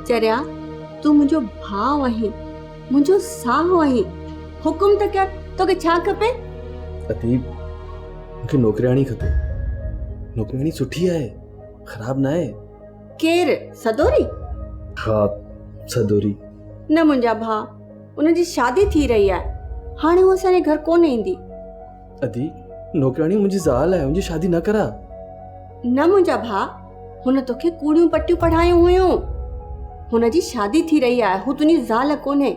चरिया तू मुंहिंजो भाउ आहीं, मुंहिंजो साहु आहीं। हुकुम त क्या तोखे छा खपे? अदी मूंखे नौकरियाणी खपे। नौकरियाणी सुठी आहे, ख़राब न आहे। केर सदोरी? हा सदोरी। न मुंहिंजा भाउ, उनजी शादी थी रही आहे, हाणे हू असांजे घर कोन ईंदी। अदी नौकरियाणी मुंहिंजी ज़ाल आहे, मुंहिंजी शादी न करा। न मुंहिंजा भाउ, हुन तोखे कूड़ियूं पटियूं पढ़ायूं हुयूं, हुनजी शादी थी रही आहे, हू तुंहिंजी ज़ाल कोन्हे।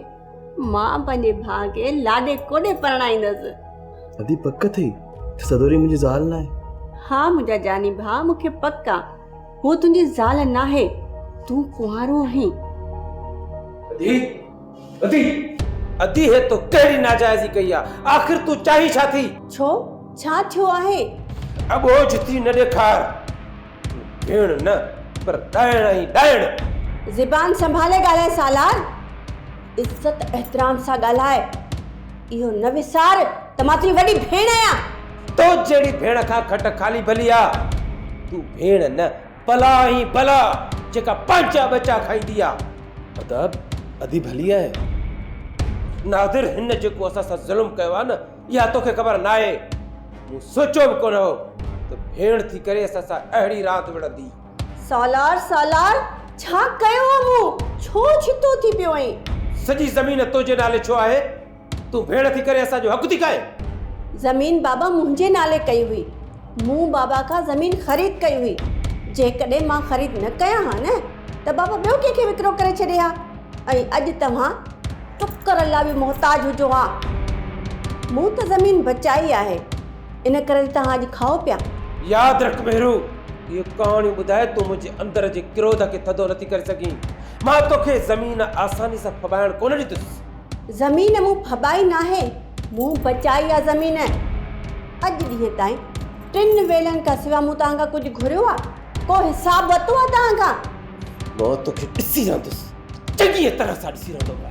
मां पंहिंजे भाउ खे लाॾे कोॾे परणाईंदसि। अदी पक थी सदोरी मुंहिंजी ज़ाल न आहे? हा मुंहिंजा जानी भाउ, मूंखे पक आहे, हू तुंहिंजी ज़ाल न आहे, तूं कुंवारो आहीं। अदी अदी अदी है तो कहिड़ी नाजायज़ी कई आहे? आखिर तूं चाही छा थी? छो छा थियो आहे? अब ओझ थी न ॾेखार। भेण न पर ॾाइण ई ॾाइण। ज़बान संभाले ॻाल्हाए सालार, इज़त एहतराम सां ॻाल्हाए। इहो न विसार त मां तुंहिंजी वॾी भेण आहियां। तो जहिड़ी भेण खां खट खाली भली आहे। तूं भेण न भला ई भला जेका पंहिंजा बचा खाईंदी आहे। अदाब अदी भली आहे। नादिर हिन जेको असां सां ज़ुल्म कयो आहे न, इहा तोखे ख़बर न आहे। मूं सोचियो बि कोन हो त भेण थी करे असां सां अहिड़ी राति विढ़ंदी। सालार सालार छा कयो आहे मूं? छो छितो थी पियो आहीं? सॼी ज़मीन तुंहिंजे नाले छो आहे? तूं भेण थी करे असांजो हक़ थी खाए? ज़मीन बाबा मुंहिंजे नाले कई हुई, मूं बाबा खां ज़मीन ख़रीद कई हुई। जेकॾहिं मां ख़रीद न कयां हा न त बाबा ॿियो कंहिंखे विकिरो करे छॾे हा। ऐं अॼु तव्हां टुकर लाइ बि मोहताज हुजो हा। मूं त ज़मीन बचाई आहे, इन करे तव्हां अॼु खाओ पिया। यादि रख मेहरू, इहो कहाणी ॿुधाए तूं मुंहिंजे अंदर जे क्रोध खे थधो नथी करे सघीं। मां तोखे ज़मीन आसानी सां फबाइण कोन ॾींदुसि। ज़मीन मूं फबाई न आहे, मूं बचाई आहे ज़मीन। अॼु ॾींहं ताईं 3 वेलनि खां सवाइ मूं तव्हां खां कुझु घुरियो आहे? को हिसाब वरितो आहे तव्हां खां? मां तोखे ॾिसी रहंदुसि, चङी तरह सां ॾिसी रहंदो आहे।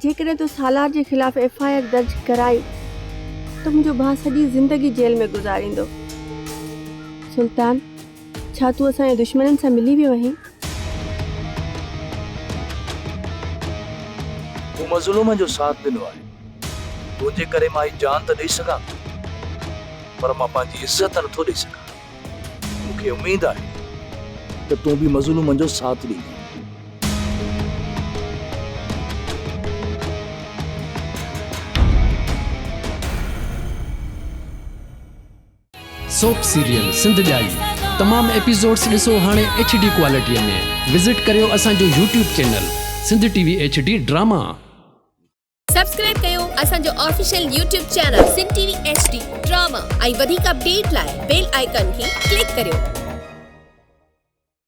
जेकॾहिं तूं सालार जे ख़िलाफ़ FIR दर्ज कराई त मुंहिंजो भाउ सॼी ज़िंदगी जेल में गुज़ारींदो। सुल्तान, छा तूं असांजे दुश्मननि सां मिली वियो आहीं? तूं मज़लूम जो साथ ॾिनो आहे, तुंहिंजे करे मां ई जान त ॾेई सघां, पर मां पंहिंजी इज़त नथो ॾेई सघां। मूंखे उमेद आहे त तूं बि मज़लूम जो साथ ॾींदी। सोप सीरियल सिंध जाई तमाम एपिसोड्स ॾिसो हाणे HD क्वालिटीअ में। विज़िट करियो असांजो YouTube channel Sindh TV HD drama. Subscribe कयो असांजो official YouTube channel Sindh TV HD drama ऐं वधीक अपडेट लाइ बेल आइकन खे क्लिक करियो।